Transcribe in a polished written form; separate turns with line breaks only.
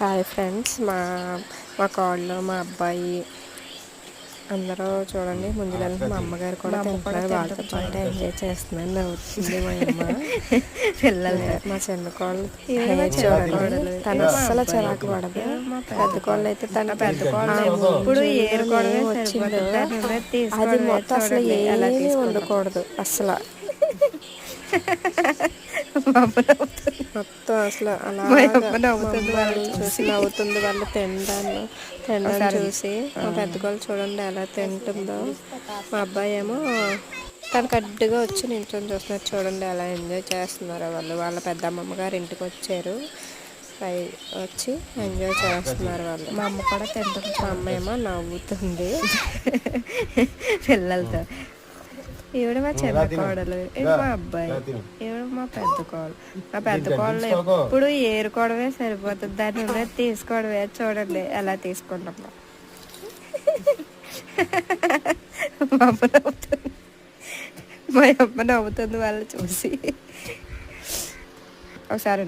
Hi friends, మా కోడలు, మా అబ్బాయి అందరూ చూడండి ముందుగానే మా అమ్మగారు కూడా తింటున్నారు. వాళ్ళతో పాటు ఎంజాయ్ చేస్తున్నాను. నవ్వుతుంది మా అమ్మ. పిల్లలు మా చిన్న కోళ్ళు చూడండి, తను అస్సలు చిరాకు పడదు. పెద్ద కోళ్ళు అయితే తన పెద్ద కోళ్ళు ఇప్పుడు ఏరుకోవడమే వచ్చిందో అది మొత్తం అసలు ఏమీ ఉండకూడదు అసలు. మొత్తం అసలు అలా చూసి నవ్వుతుంది. వాళ్ళు తినడం చూసి మా పెద్ద కోళ్ళు చూడండి ఎలా తింటుందో. మా అబ్బాయి ఏమో తనకు అడ్డుగా వచ్చి నించొని చూస్తున్నారు. చూడండి ఎలా ఎంజాయ్ చేస్తున్నారో వాళ్ళు. వాళ్ళ పెద్దమ్మమ్మ గారు ఇంటికి వచ్చారు, వచ్చి ఎంజాయ్ చేస్తున్నారు వాళ్ళు. మా అమ్మ కూడా తింటుంది. మా అమ్మ ఏమో నవ్వుతుంది పిల్లలతో. ఈవిడ మా చిన్న కోడలు, ఇది మా అబ్బాయి, ఈవిడ మా పెద్ద కోడలు. మా పెద్ద కోడలు ఎప్పుడు ఏరుకోవడమే సరిపోతుంది, దాన్ని ఉన్నది తీసుకోవడమే. చూడండి ఎలా తీసుకుంటాం. మా అమ్మ నవ్వుతుంది, మా అమ్మ నవ్వుతుంది వాళ్ళు చూసి. ఒకసారి